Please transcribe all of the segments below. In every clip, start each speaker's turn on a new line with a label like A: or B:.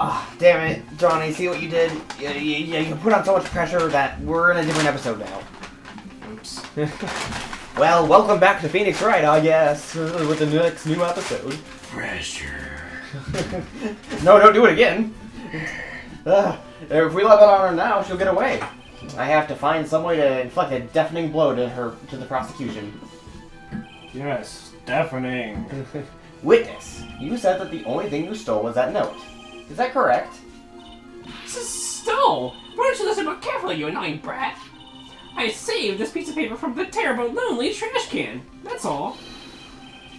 A: Ah, damn it, Johnny, see what you did? You put on so much pressure that we're in a different episode now.
B: Oops.
A: Well, welcome back to Phoenix Wright, I guess, with the next new episode.
B: Pressure.
A: No, don't do it again. If we let that on her now, she'll get away. I have to find some way to inflict a deafening blow to the prosecution.
B: Yes, deafening.
A: Witness, you said that the only thing you stole was that note. Is that correct?
C: Stole? Why don't you listen more carefully, you annoying brat? I saved this piece of paper from the terrible, lonely trash can. That's all.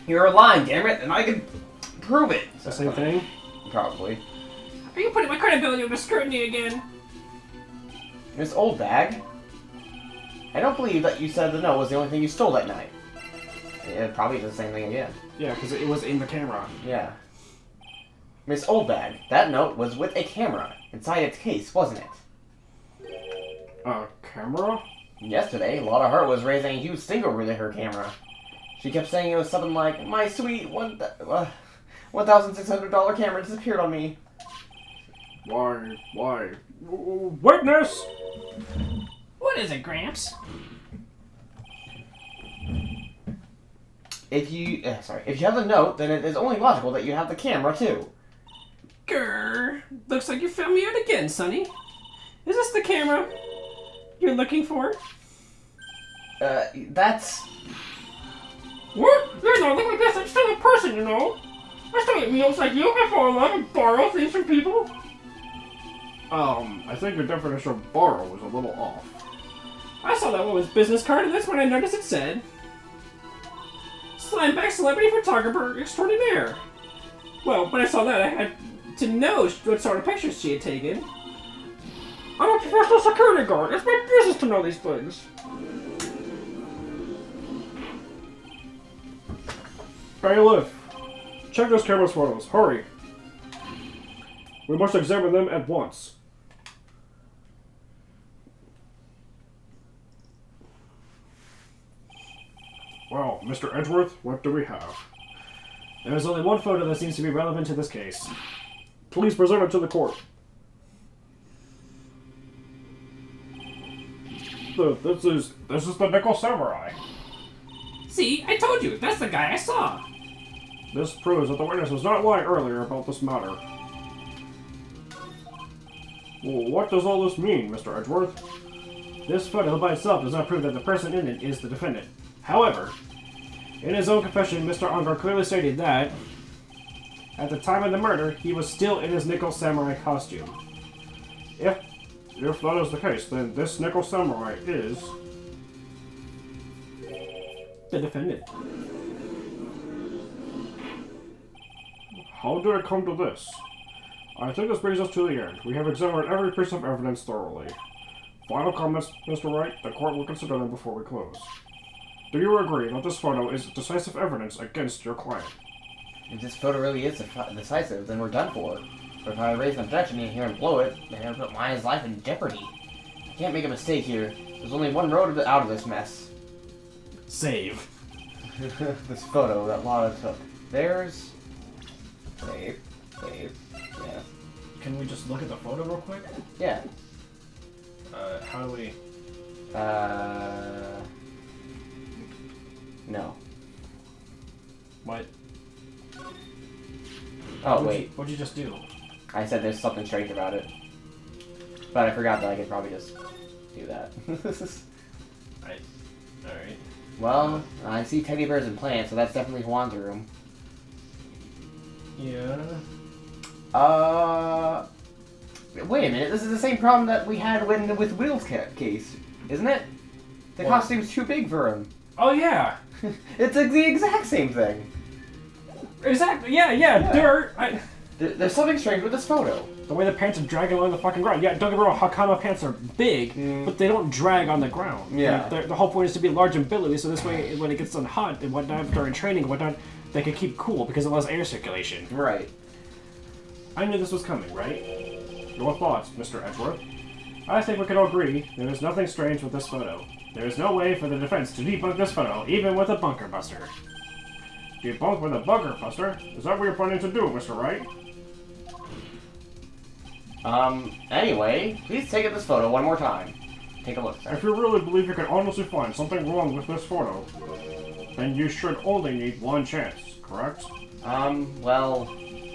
A: You're lying, damn it, and I can prove it.
B: It's the same thing?
A: Probably.
C: Are you putting my credibility under scrutiny again?
A: This old bag? I don't believe that you said the note was the only thing you stole that night. It probably is the same thing again.
B: Yeah, because it was in the camera.
A: Yeah. Miss Oldbag, that note was with a camera inside its case, wasn't it?
B: A camera?
A: Yesterday, Lotta Hart was raising a huge stink over her camera. She kept saying it was something like, "My sweet $1,600 camera disappeared on me."
B: Why? Witness!
C: What is it, Gramps?
A: If you have the note, then it is only logical that you have the camera too.
C: Grr. Looks like you found me out again, Sonny. Is this the camera you're looking for?
A: That's...
C: What? There's nothing like this. I'm still a person, you know. I still get meals like you. I fall in love and borrow things from people.
B: I think your definition of borrow is a little off.
C: I saw that woman's business card, and that's when I noticed it said Slimeback Celebrity Photographer Extraordinaire. Well, when I saw that, I had to know what sort of pictures she had taken. I'm a professional security guard. It's my business to know these things.
B: Bailiff, check this camera's photos. Hurry. We must examine them at once. Well, Mr. Edgeworth, what do we have?
D: There is only one photo that seems to be relevant to this case.
B: Please present it to the court. This is the Nickel Samurai.
C: See, I told you. That's the guy I saw.
B: This proves that the witness was not lying earlier about this matter. Well, what does all this mean, Mr. Edgeworth?
D: This photo by itself does not prove that the person in it is the defendant. However, in his own confession, Mr. Unger clearly stated that, at the time of the murder, he was still in his Nickel Samurai costume.
B: If that is the case, then this Nickel Samurai is...
D: the defendant.
B: How did it come to this? I think this brings us to the end. We have examined every piece of evidence thoroughly. Final comments, Mr. Wright? The court will consider them before we close. Do you agree that this photo is decisive evidence against your client?
A: If this photo really is decisive, then we're done for. But if I raise an objection in here and blow it, then I'll put Maya's life in jeopardy. I can't make a mistake here. There's only one road out of this mess.
D: Save.
A: This photo that Lotta took. There's... Save. Yeah.
D: Can we just look at the photo real quick?
A: Yeah.
D: How do we...
A: No.
D: What?
A: Oh, wait.
D: What'd you just do?
A: I said there's something strange about it. But I forgot that I could probably just do that.
D: Alright.
A: Well, I see teddy bears and plants, so that's definitely Juan's room.
D: Yeah.
A: Wait a minute, this is the same problem that we had with Will's case, isn't it? The costume's too big for him.
D: Oh, yeah!
A: It's the exact same thing.
D: Exactly, yeah. Dirt!
A: There's something strange with this photo.
D: The way the pants are dragging along the fucking ground. Yeah, don't get me wrong, Hakama pants are big, but they don't drag on the ground.
A: Yeah.
D: The whole point is to be large and billowy, so this way, when it gets done hot and whatnot, during training and whatnot, they can keep cool because it allows air circulation.
A: Right.
D: I knew this was coming, right?
B: Your thoughts, Mr. Edgeworth?
D: I think we can all agree there is nothing strange with this photo. There is no way for the defense to debunk this photo, even with a bunker buster.
B: Debunk with a bunker buster? Is that what you're planning to do, Mr. Wright?
A: Anyway, please take this photo one more time. Take a look, sir.
B: If you really believe you can honestly find something wrong with this photo, then you should only need one chance, correct?
A: Well,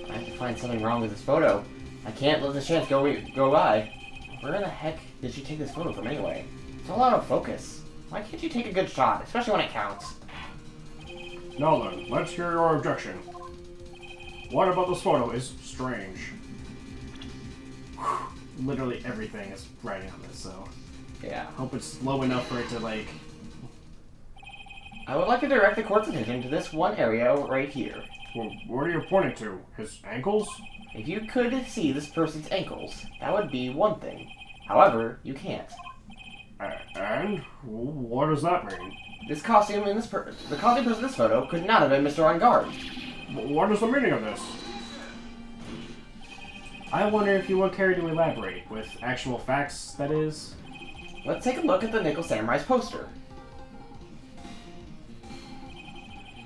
A: I have to find something wrong with this photo. I can't let this chance go by. Where in the heck did she take this photo from anyway? It's all out of focus. Why can't you take a good shot, especially when it counts?
B: Now then, let's hear your objection. What about this photo is strange?
D: Literally everything is writing on this, so
A: Yeah.
D: hope it's low enough for it to like.
A: I would like to direct the court's attention to this one area right here.
B: Well, what are you pointing to? His ankles?
A: If you could see this person's ankles, that would be one thing. However, you can't.
B: And? What does that mean?
A: This costume in the costume person in this photo could not have been Mr. On Guard.
B: What is the meaning of this?
D: I wonder if you would care to elaborate with actual facts. That is.
A: Let's take a look at the Nickel Samurai's poster.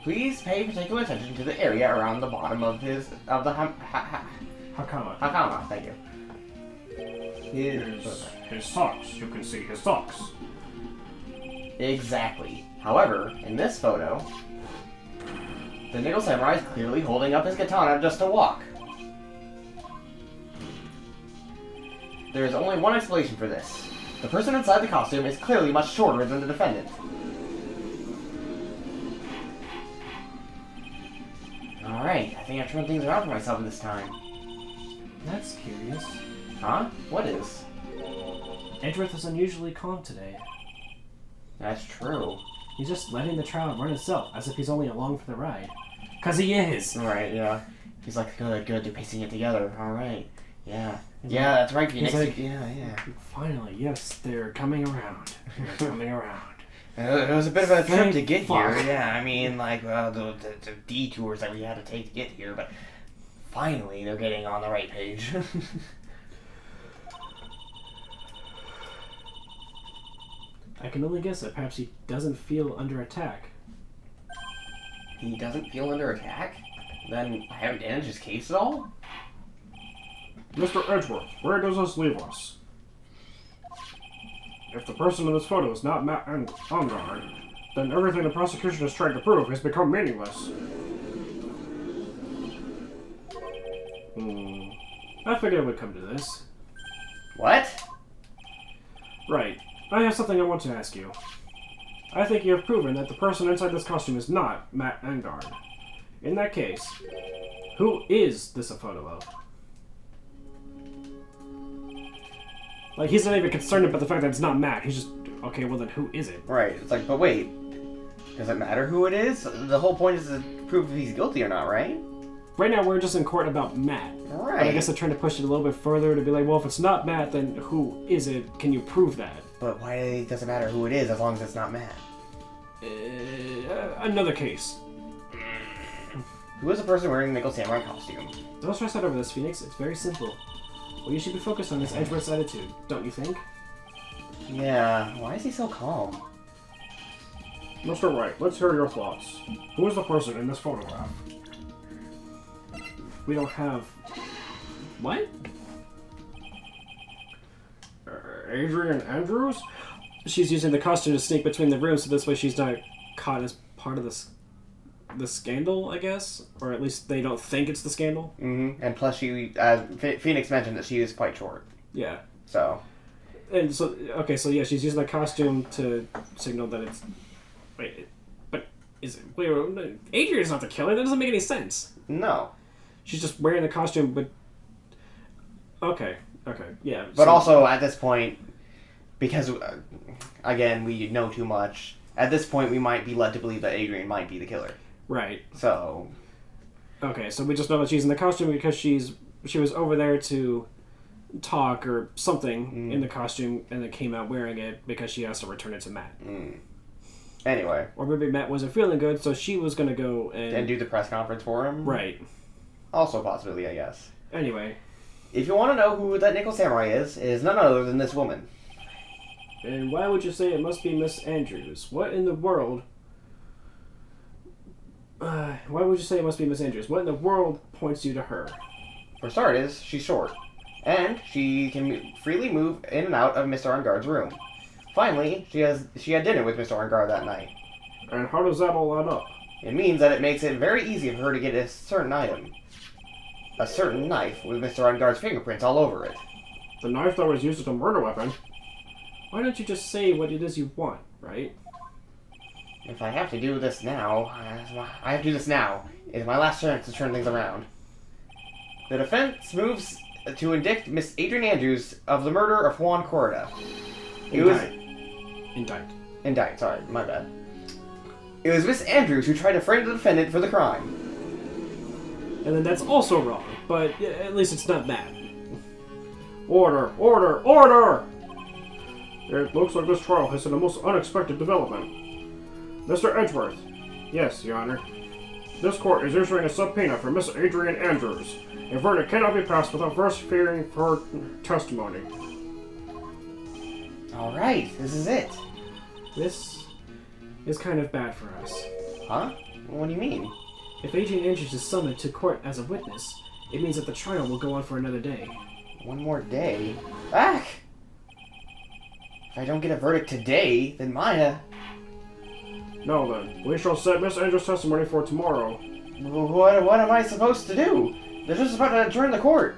A: Please pay particular attention to the area around the bottom of the
D: Hakama.
A: hakama. Thank you.
B: His socks. You can see his socks.
A: Exactly. However, in this photo, the Nickel Samurai is clearly holding up his katana just to walk. There is only one explanation for this. The person inside the costume is clearly much shorter than the defendant. Alright, I think I've turned things around for myself this time.
D: That's curious.
A: Huh? What is?
D: Edgeworth is unusually calm today.
A: That's true.
D: He's just letting the trial run itself, as if he's only along for the ride. 'Cause he is!
A: Right, yeah. He's like, good, they're piecing it together. Alright. Yeah. Yeah, that's right, Phoenix.
D: He's like,
A: yeah.
D: Finally, yes, they're coming around. They're coming around.
A: It was a bit of a trip
D: Thank
A: to get
D: fuck.
A: here. Yeah, I mean, like, the detours that we had to take to get here, but finally they're getting on the right page.
D: I can only guess that perhaps he doesn't feel under attack.
A: He doesn't feel under attack? Then I haven't damaged his case at all?
B: Mr. Edgeworth, where does this leave us? If the person in this photo is not Matt and on guard, then everything the prosecution is trying to prove has become meaningless.
D: I figured it would come to this.
A: What?
D: Right. I have something I want to ask you. I think you have proven that the person inside this costume is not Matt Engard. In that case, who is this a photo of? Like, he's not even concerned about the fact that it's not Matt. He's just, okay, well then who is it?
A: Right. It's like, but wait. Does it matter who it is? The whole point is to prove if he's guilty or not, right?
D: Right now, we're just in court about Matt.
A: Right.
D: But I guess they're trying to push it a little bit further to be like, well, if it's not Matt, then who is it? Can you prove that?
A: But why does it matter who it is as long as it's not Matt?
D: Another case.
A: Who is the person wearing the Nickel Samurai costume?
D: Don't stress out over this, Phoenix. It's very simple. What you should be focused on is Edgeworth's attitude, don't you think?
A: Yeah, why is he so calm?
B: Mr. Wright, let's hear your thoughts. Who is the person in this photograph?
D: We don't have... What?
B: Adrian Andrews?
D: She's using the costume to sneak between the rooms, so this way she's not caught as part of the scandal, I guess? Or at least they don't think it's the scandal?
A: Mm-hmm. And plus, Phoenix mentioned that she is quite short.
D: Yeah.
A: So.
D: And so, okay, so yeah, she's using the costume to signal that it's... Wait, but is it... Wait, Adrian's not the killer, that doesn't make any sense.
A: No.
D: She's just wearing the costume, but... Okay, yeah.
A: But
D: so...
A: also, at this point, because, again, we know too much, at this point we might be led to believe that Adrian might be the killer.
D: Right.
A: So...
D: Okay, so we just know that she's in the costume because she was over there to talk or something in the costume and then came out wearing it because she has to return it to Matt.
A: Anyway.
D: Or maybe Matt wasn't feeling good, so she was going to go
A: And do the press conference for him?
D: Right.
A: Also a possibility, I guess.
D: Anyway.
A: If you want to know who that Nickel Samurai is, it is none other than this woman.
D: And why would you say it must be Miss Andrews? What in the world... why would you say it must be Miss Andrews? What in the world points you to her?
A: For starters, she's short. and she can freely move in and out of Mr. Enguarde's room. Finally, she had dinner with Mr. Enguarde that night.
B: And how does that all add up?
A: It means that it makes it very easy for her to get a certain item. A certain knife with Mr. Enguarde's fingerprints all over it.
B: The knife that was used as a murder weapon?
D: Why don't you just say what it is you want, right?
A: If I have to do this now, I have to do this now. It's my last chance to turn things around. The defense moves to indict Miss Adrian Andrews of the murder of Juan Corda. Indict, sorry, my bad. It was Miss Andrews who tried to frame the defendant for the crime.
D: And then that's also wrong, but at least it's not that.
B: Order! Order! Order! It looks like this trial has had a most unexpected development. Mr. Edgeworth.
D: Yes, Your Honor.
B: This court is issuing a subpoena for Miss Adrian Andrews. A verdict cannot be passed without first hearing her testimony.
A: Alright, this is it.
D: This is kind of bad for us.
A: Huh? What do you mean?
D: If Adrian Andrews is summoned to court as a witness, it means that the trial will go on for another day.
A: One more day? Back! If I don't get a verdict today, then Maya...
B: Now then, we shall set Miss Andrews' testimony for tomorrow.
A: What am I supposed to do? They're just about to adjourn the court.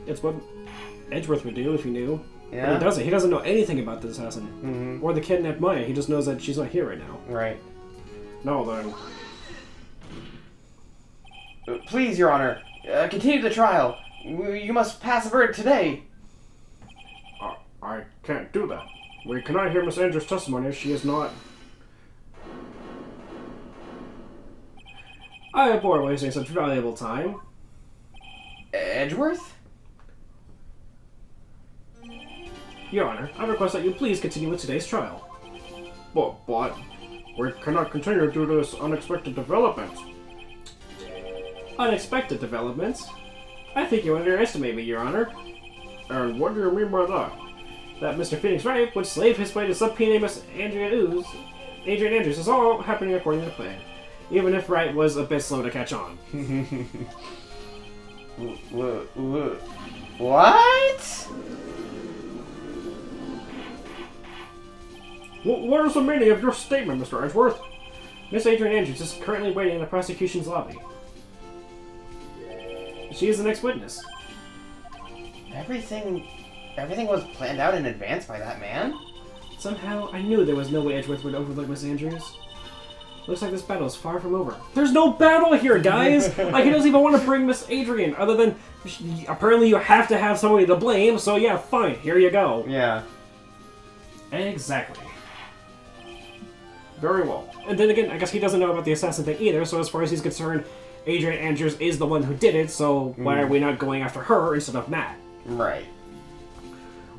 D: It's what Edgeworth would do if he knew.
A: Yeah?
D: But he doesn't. He doesn't know anything about the assassin.
A: Mm-hmm.
D: Or the kidnapped Maya. He just knows that she's not here right now.
A: Right.
B: Now then.
A: Please, Your Honor, continue the trial. You must pass a verdict today.
B: I can't do that. We cannot hear Miss Andrews' testimony if she is not...
D: I abhor wasting such valuable time.
A: Edgeworth?
D: Your Honor, I request that you please continue with today's trial.
B: But we cannot continue due to this unexpected development.
D: Unexpected developments? I think you underestimate me, Your Honor.
B: And what do you mean by that?
D: That Mr. Phoenix Wright would slave his way to subpoena Miss Adrian Andrews is all happening according to plan. Even if Wright was a bit slow to catch on.
A: What?
B: What is the meaning of your statement, Mr. Edgeworth?
D: Miss Adrian Andrews is currently waiting in the prosecution's lobby. She is the next witness.
A: Everything was planned out in advance by that man?
D: Somehow, I knew there was no way Edgeworth would overlook Miss Andrews. Looks like this battle is far from over. There's no battle here, guys! Like, he doesn't even want to bring Miss Adrian, other than, apparently you have to have somebody to blame, so yeah, fine, here you go.
A: Yeah.
D: Exactly.
B: Very well.
D: And then again, I guess he doesn't know about the assassin thing either, so as far as he's concerned, Adrian Andrews is the one who did it, so why are we not going after her instead of Matt?
A: Right.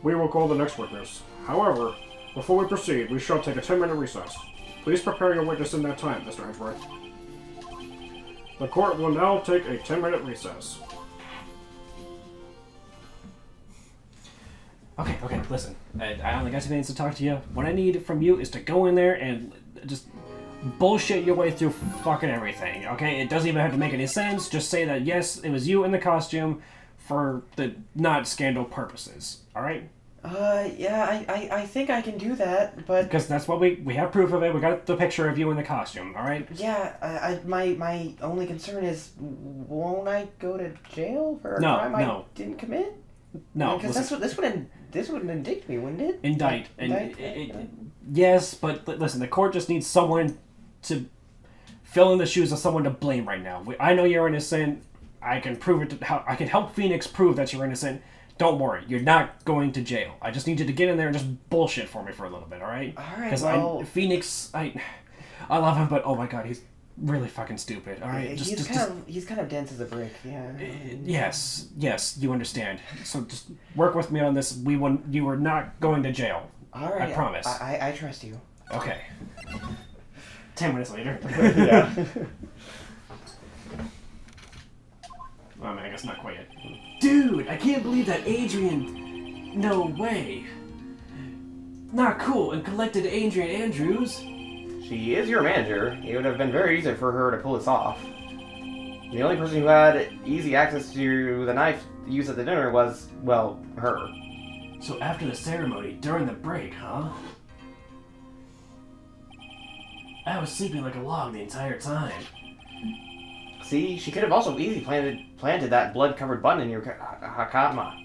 B: We will call the next witness. However, before we proceed, we shall take a 10-minute recess. Please prepare your witness in that time, Mr. Edgeworth. The court will now take a 10-minute recess.
D: Okay, listen. I only got 2 minutes to talk to you. What I need from you is to go in there and just bullshit your way through fucking everything, okay? It doesn't even have to make any sense. Just say that, yes, it was you in the costume for the not scandal purposes, alright?
A: Yeah, I think I can do that, but...
D: Because that's what we have proof of it. We got the picture of you in the costume, alright?
A: Yeah, my only concern is, won't I go to jail for a crime I didn't commit?
D: No,
A: because this would indict me, wouldn't it?
D: Indict. Yes, but listen, the court just needs someone to fill in the shoes of someone to blame right now. I know you're innocent. I can prove it. I can help Phoenix prove that you're innocent. Don't worry, you're not going to jail. I just need you to get in there and just bullshit for me for a little bit, all right?
A: All right.
D: Because Phoenix, I love him, but oh my god, he's really fucking stupid. All right,
A: he's kind of dense as a brick. Yeah.
D: Yes, you understand. So just work with me on this. You are not going to jail.
A: All right.
D: I promise.
A: I trust you.
D: Okay. 10 minutes later.
A: Yeah.
D: Well, I mean, I guess not quite yet. Dude, I can't believe that Adrian... No way. Not cool, and collected Adrian Andrews.
A: She is your manager. It would have been very easy for her to pull this off. The only person who had easy access to the knife used at the dinner was, well, her.
D: So after the ceremony, during the break, huh? I was sleeping like a log the entire time.
A: See, she could have also easily planted that blood-covered bun in your hakama.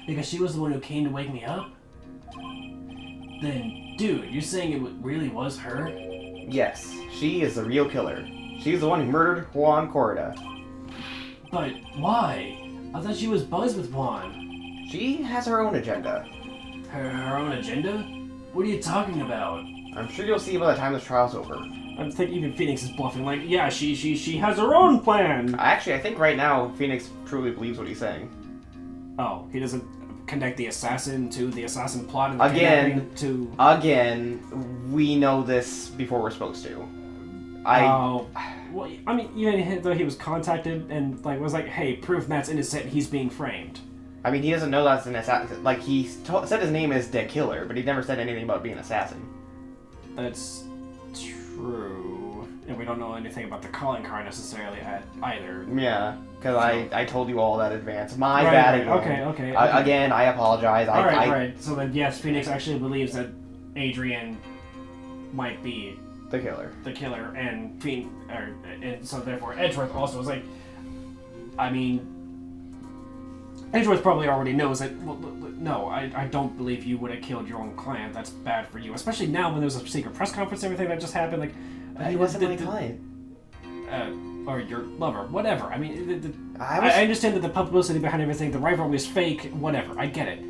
D: Because she was the one who came to wake me up? Then, dude, you're saying it really was her?
A: Yes, she is the real killer. She's the one who murdered Juan Corda.
D: But why? I thought she was buzzed with Juan.
A: She has her own agenda.
D: Her own agenda? What are you talking about?
A: I'm sure you'll see by the time this trial's over.
D: I think even Phoenix is bluffing. Like, yeah, she has her own plan.
A: Actually, I think right now Phoenix truly believes what he's saying.
D: Oh, he doesn't connect the assassin to the assassin plot and the
A: Again,
D: to...
A: Again, we know this before we're supposed to.
D: Well, I mean, even though he was contacted and like was like, "Hey, prove Matt's innocent. He's being framed."
A: I mean, he doesn't know that's an assassin. Like, he said his name is The Killer, but he never said anything about being an assassin.
D: That's true, and we don't know anything about the calling card necessarily either.
A: Yeah, because I told you all that in advance. My bad again.
D: Okay.
A: Again, I apologize.
D: All right. So then, yes, Phoenix actually believes that Adrian might be
A: The Killer.
D: And so therefore Edgeworth also was like, I mean, Edgeworth probably already knows that, well, no, I don't believe you would have killed your own client. That's bad for you. Especially now when there's a secret press conference and everything that just happened. Like,
A: He wasn't my client.
D: Or your lover, whatever. I mean,
A: I
D: understand that the publicity behind everything, the rivalry is fake, whatever. I get it.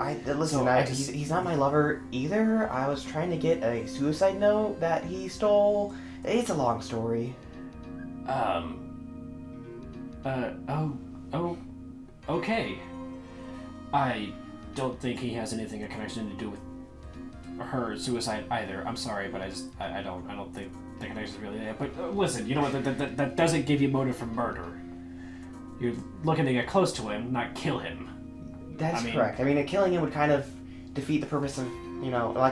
A: He's not my lover either. I was trying to get a suicide note that he stole. It's a long story.
D: Okay. I don't think he has anything a connection to do with her suicide either. I'm sorry, but I don't think the connection is really there. But listen, you know what? That doesn't give you motive for murder. You're looking to get close to him, not kill him.
A: That's correct. I mean, killing him would kind of defeat the purpose of,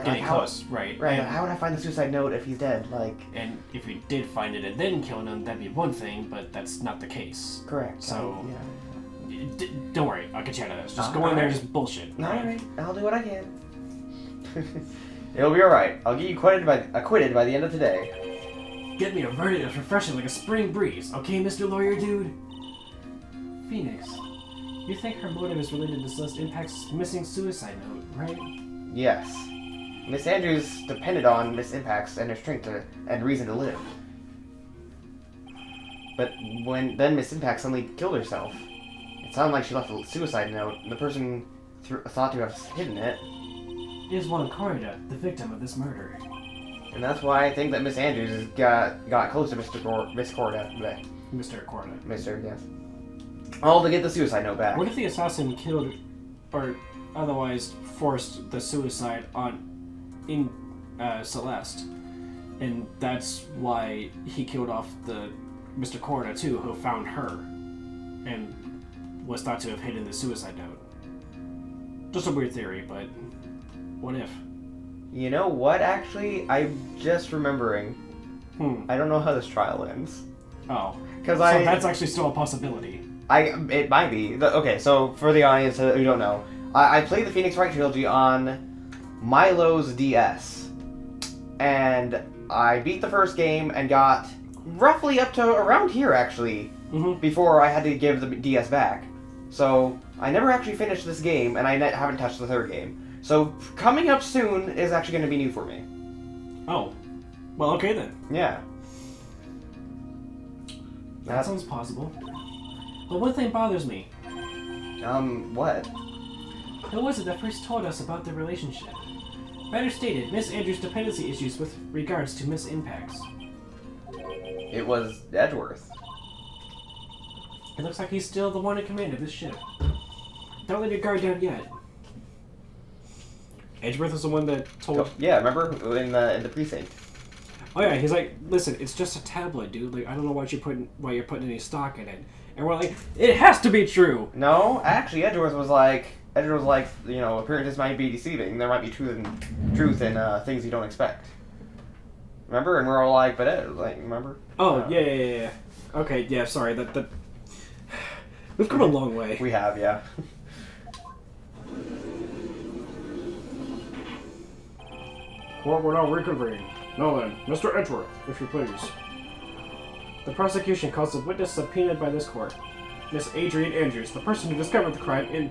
D: getting close, right?
A: Right. How would I find the suicide note if he's dead?
D: And if we did find it and then killing him, that'd be one thing, but that's not the case.
A: Correct.
D: So, don't worry, I'll get you out of this. Just go in there and just bullshit.
A: Alright, I'll do what I can. It'll be alright. I'll get you acquitted by the end of today.
D: Get me a verdict that's refreshing like a spring breeze, okay, Mr. Lawyer Dude? Phoenix, you think her motive is related to Celeste Impact's missing suicide note, right?
A: Yes. Miss Andrews depended on Miss Impact's and her strength and reason to live. But then Miss Impact suddenly killed herself. It sounded like she left a suicide note, and the person thought to have hidden it
D: is Juan Corda, the victim of this murder.
A: And that's why I think that Miss Andrews got close to Miss Corda. Bleh.
D: Mr. Corda.
A: Mr. Yes. All to get the suicide note back.
D: What if the assassin killed or otherwise forced the suicide in Celeste, and that's why he killed off the Mr. Corda too, who found her, and was thought to have hidden the suicide note. Just a weird theory, but what if?
A: You know what, actually? I'm just remembering. I don't know how this trial ends.
D: Oh. So that's actually still a possibility.
A: It might be. Okay, so for the audience who don't know, I played the Phoenix Wright trilogy on Milo's DS. And I beat the first game and got roughly up to around here, actually, before I had to give the DS back. So I never actually finished this game, and I haven't touched the third game. So coming up soon is actually going to be new for me.
D: Oh. Well, okay then.
A: Yeah.
D: That sounds possible. But one thing bothers me.
A: What?
D: Who was it that first told us about the relationship? Better stated, Miss Andrews' dependency issues with regards to Miss Impacts.
A: It was Edgeworth.
D: It looks like he's still the one in command of this ship. Don't let your guard down yet. Edgeworth is the one that told...
A: Yeah, remember? In the precinct.
D: Oh yeah, he's like, listen, it's just a tabloid, dude. Like, I don't know why you're putting any stock in it. And we're like, it has to be true!
A: No, actually, Edgeworth was like, appearances might be deceiving. There might be truth in things you don't expect. Remember? And we're all like, but like, remember?
D: Oh, yeah. Okay, yeah, sorry. That we've come a long way.
A: We have, yeah.
B: Court will now reconvene. Now then, Mr. Edgeworth, if you please.
D: The prosecution calls the witness subpoenaed by this court, Miss Adrian Andrews, the person who discovered the crime in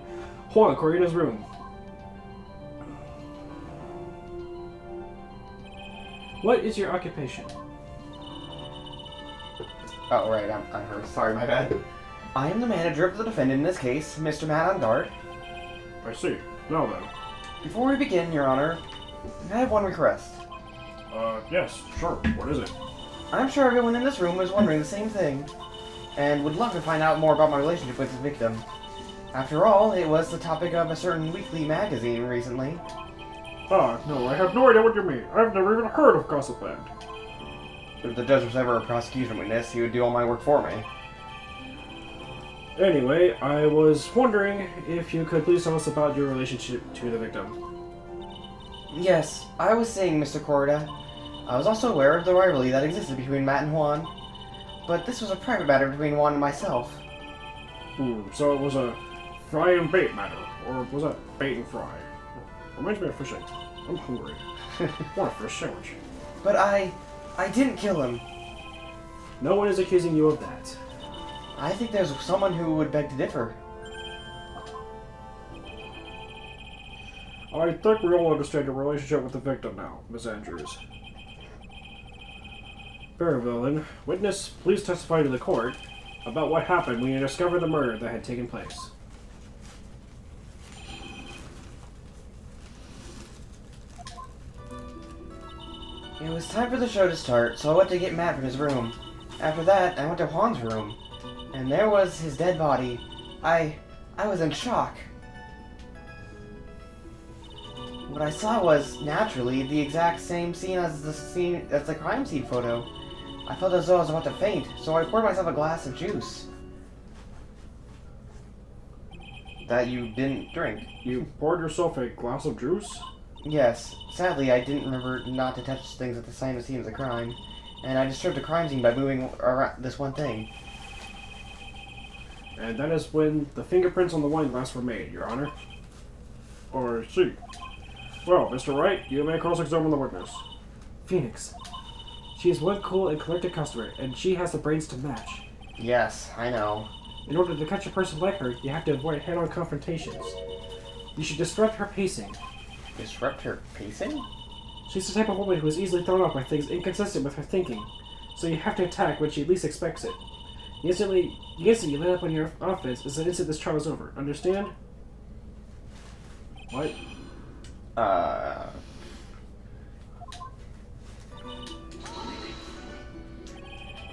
D: Juan Corrina's room. What is your occupation?
A: Oh, right, I'm her. Sorry, my bad. I am the manager of the defendant in this case, Mr. Matt on guard.
B: I see. Now then.
A: Before we begin, Your Honor, I have one request.
B: Yes, sure. What is it?
A: I'm sure everyone in this room is wondering the same thing, and would love to find out more about my relationship with the victim. After all, it was the topic of a certain weekly magazine recently.
B: No, I have no idea what you mean. I've never even heard of Gossip Land.
A: If the judge was ever a prosecution witness, he would do all my work for me.
D: Anyway, I was wondering if you could please tell us about your relationship to the victim.
A: Yes, I was saying, Mr. Corda. I was also aware of the rivalry that existed between Matt and Juan, but this was a private matter between Juan and myself.
B: So it was a fry and bait matter, or was that bait and fry? Reminds me of fishing. I'm hungry. Want a fish sandwich.
A: But I didn't kill him.
D: No one is accusing you of that.
A: I think there's someone who would beg to differ.
B: I think we all understand your relationship with the victim now, Miss Andrews.
D: Very well then. Witness, please testify to the court about what happened when you discovered the murder that had taken place.
A: It was time for the show to start, so I went to get Matt from his room. After that, I went to Juan's room, and there was his dead body. I was in shock. What I saw was, naturally, the exact same scene as the crime scene photo. I felt as though I was about to faint, so I poured myself a glass of juice. That you didn't drink.
B: You poured yourself a glass of juice?
A: Yes. Sadly, I didn't remember not to touch things at the same scene as the crime, and I disturbed the crime scene by moving around this one thing.
D: And that is when the fingerprints on the wine glass were made, Your Honor.
B: I see. Well, Mr. Wright, you may cross-examine the witness.
D: Phoenix. She is one cool and collected customer, and she has the brains to match.
A: Yes, I know.
D: In order to catch a person like her, you have to avoid head-on confrontations. You should disrupt her pacing.
A: Disrupt her pacing?
D: She's the type of woman who is easily thrown off by things inconsistent with her thinking, so you have to attack when she least expects it. The instant you let up on your offense is the instant this trial is over. Understand?
B: What?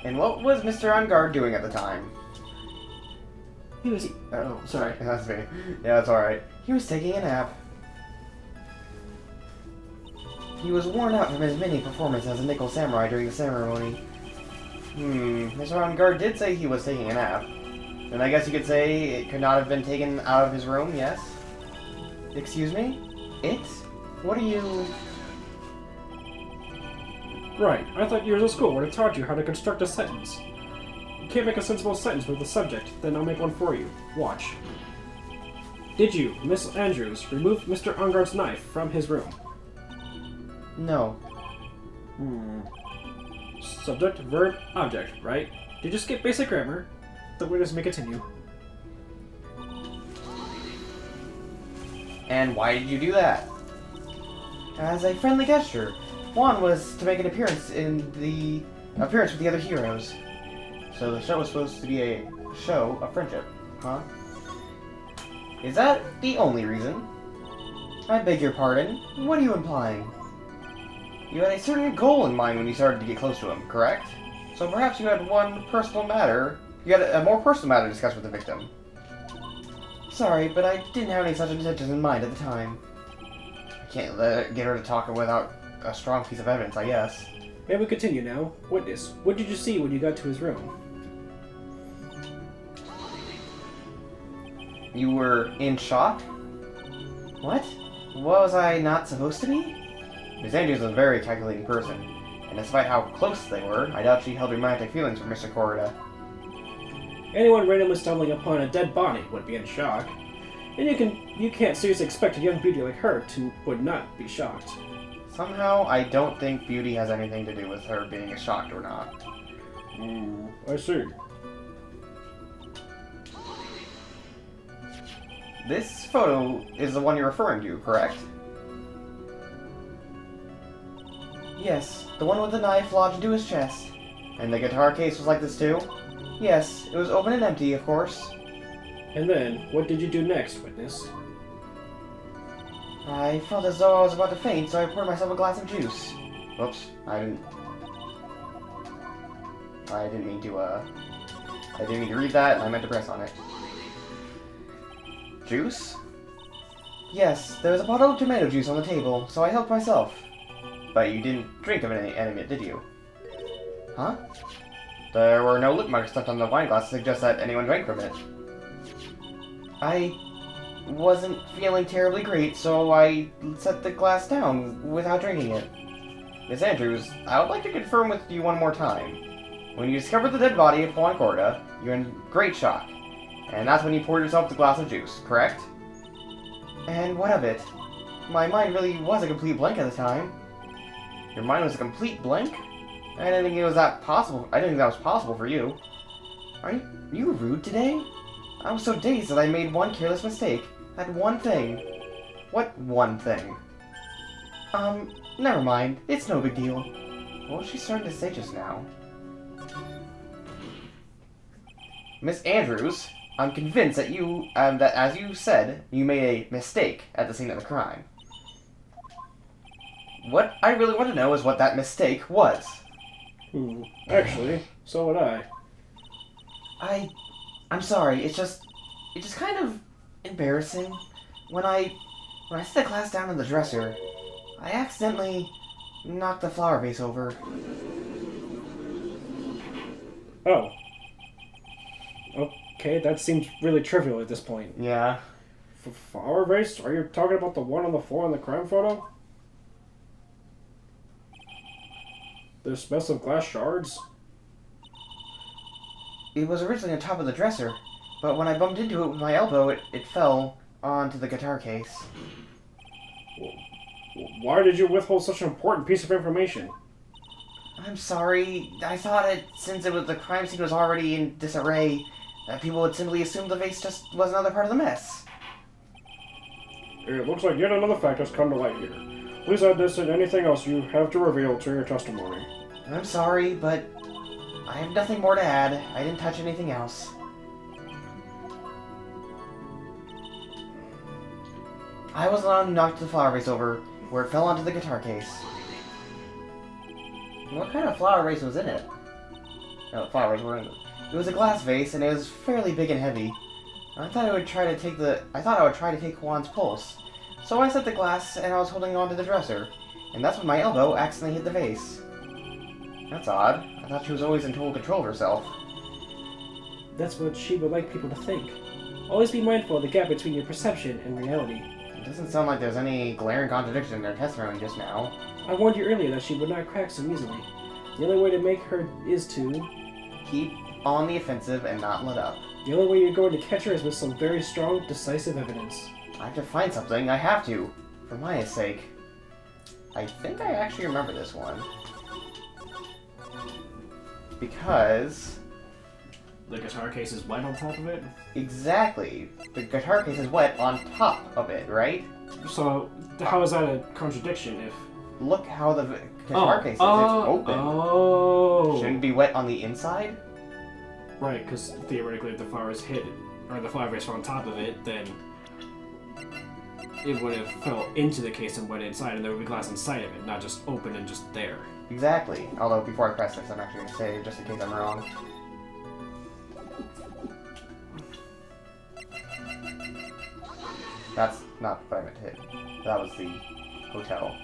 A: And what was Mr. On Guard doing at the time?
D: He was... Oh, sorry.
A: That's me. Yeah, that's alright. He was taking a nap. He was worn out from his mini performance as a nickel samurai during the ceremony. Mr. On Guard did say he was taking a nap. Then I guess you could say it could not have been taken out of his room, yes? Excuse me? It? What are you...
D: Right. I thought years of school would have taught you how to construct a sentence. You can't make a sensible sentence with a subject, then I'll make one for you. Watch. Did you, Miss Andrews, remove Mr. Onguard's knife from his room?
A: No.
D: Subject, verb, object, right? Did you skip basic grammar? The witness may continue.
A: And why did you do that? As a friendly gesture. Juan was to make an appearance with the other heroes. So the show was supposed to be a show of friendship, huh? Is that the only reason? I beg your pardon. What are you implying? You had a certain goal in mind when you started to get close to him, correct? So perhaps you had a more personal matter to discuss with the victim. Sorry, but I didn't have any such intentions in mind at the time. I can't get her to talk without a strong piece of evidence, I guess.
D: May we continue now? Witness, what did you see when you got to his room?
A: You were in shock? What? Was I not supposed to be? Miss Andrews is a very calculating person. And despite how close they were, I doubt she held romantic feelings for Mr. Corda.
D: Anyone randomly stumbling upon a dead body would be in shock. And you can't seriously expect a young beauty like her to would not be shocked.
A: Somehow, I don't think beauty has anything to do with her being shocked or not.
B: I see.
A: This photo is the one you're referring to, correct? Yes, the one with the knife lodged into his chest. And the guitar case was like this too? Yes, it was open and empty, of course.
D: And then, what did you do next, witness?
A: I felt as though I was about to faint, so I poured myself a glass of juice. Whoops, I didn't mean to read that, and I meant to press on it. Juice? Yes, there was a bottle of tomato juice on the table, so I helped myself. But you didn't drink of any of it, did you? Huh? There were no lip marks left on the wine glass to suggest that anyone drank from it. I wasn't feeling terribly great, so I set the glass down without drinking it. Miss Andrews, I would like to confirm with you one more time. When you discovered the dead body of Juan Corda, you were in great shock. And that's when you poured yourself the glass of juice, correct? And what of it? My mind really was a complete blank at the time. Your mind was a complete blank? I didn't think it was that possible. I didn't think that was possible for you. Are you rude today? I was so dazed that I made one careless mistake. That one thing. What one thing? Never mind. It's no big deal. What was she starting to say just now? Miss Andrews, I'm convinced that that as you said, you made a mistake at the scene of the crime. What I really want to know is what that mistake was.
D: Actually, so would I.
A: I'm sorry, it's just kind of embarrassing. When I set the glass down in the dresser, I accidentally knocked the flower vase over.
D: Oh. Okay, that seems really trivial at this point.
A: Yeah.
D: Flower vase? Are you talking about the one on the floor in the crime photo? There's mess of glass shards?
A: It was originally on top of the dresser, but when I bumped into it with my elbow, it fell onto the guitar case.
D: Why did you withhold such an important piece of information?
A: I'm sorry. I thought since the crime scene was already in disarray, that people would simply assume the vase just was another part of the mess.
B: It looks like yet another fact has come to light here. Please add this and anything else you have to reveal to your testimony.
A: I'm sorry, but I have nothing more to add. I didn't touch anything else. I was the one who knocked the flower vase over, where it fell onto the guitar case. What kind of flower vase was in it? No, flower vase were in it. It was a glass vase, and it was fairly big and heavy. I thought I would try to take Juan's pulse. So I set the glass, and I was holding on to the dresser. And that's when my elbow accidentally hit the vase. That's odd. I thought she was always in total control of herself.
D: That's what she would like people to think. Always be mindful of the gap between your perception and reality.
A: It doesn't sound like there's any glaring contradiction in their testimony just now.
D: I warned you earlier that she would not crack so easily. The only way to make her is to...
A: Keep on the offensive and not let up.
D: The only way you're going to catch her is with some very strong, decisive evidence.
A: I have to find something. I have to. For Maya's sake. I think I actually remember this one. Because...
D: The guitar case is wet on top of it?
A: Exactly. The guitar case is wet on top of it, right?
B: So, how is that a contradiction if...
A: Look how the guitar case is. It's open.
B: Oh.
A: Shouldn't it be wet on the inside?
B: Right, because theoretically if the flower is hit, or the flower vase were on top of it, then it would have fell into the case and went inside, and there would be glass inside of it, not just open and just there.
A: Exactly. Although, before I press this, I'm actually going to say, just in case I'm wrong. That's not what I meant to hit. That was the hotel.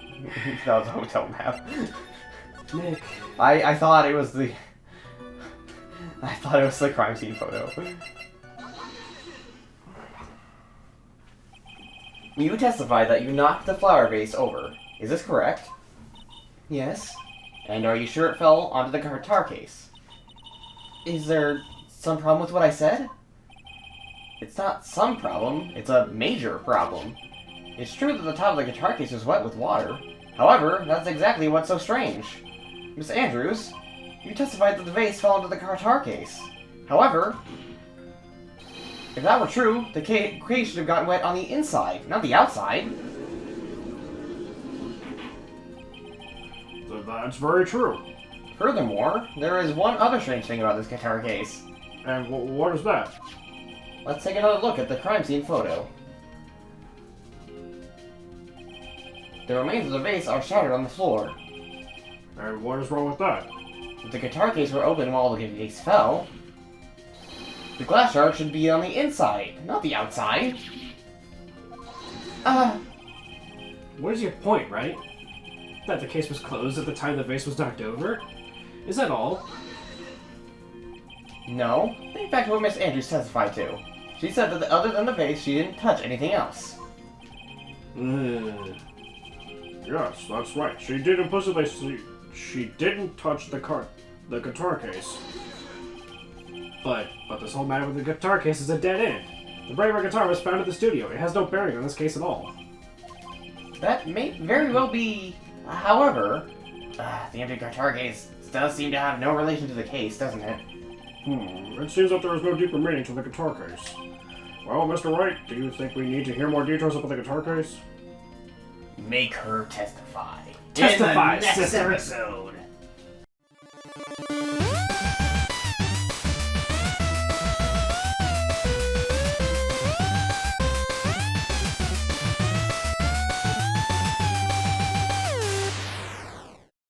A: That was the hotel map.
D: Nick.
A: I thought it was the... I thought it was the crime scene photo. You testified that you knocked the flower vase over. Is this correct? Yes. And are you sure it fell onto the guitar case? Is there some problem with what I said? It's not some problem, it's a major problem. It's true that the top of the guitar case was wet with water. However, that's exactly what's so strange. Miss Andrews, you testified that the vase fell into the guitar case. However, if that were true, the case should have gotten wet on the inside, not the outside.
B: That's very true.
A: Furthermore, there is one other strange thing about this guitar case.
B: And what is that?
A: Let's take another look at the crime scene photo. The remains of the vase are shattered on the floor.
B: And what is wrong with that?
A: If the guitar case were open while the case fell, the glass shard should be on the inside, not the outside.
D: What is your point, right? That the case was closed at the time the vase was knocked over? Is that all?
A: No. Think back to what Miss Andrews testified to. She said that other than the vase, she didn't touch anything else.
B: Yes, that's right. She did implicitly say she didn't touch the guitar case.
D: But this whole matter with the guitar case is a dead end. The Braver guitar was found at the studio. It has no bearing on this case at all.
A: That may very well be. However, the empty guitar case does seem to have no relation to the case, doesn't it?
B: It seems that there is no deeper meaning to the guitar case. Well, Mr. Wright, do you think we need to hear more details about the guitar case?
A: Make her testify.
D: Testify,
A: in the next
D: sister.
A: episode.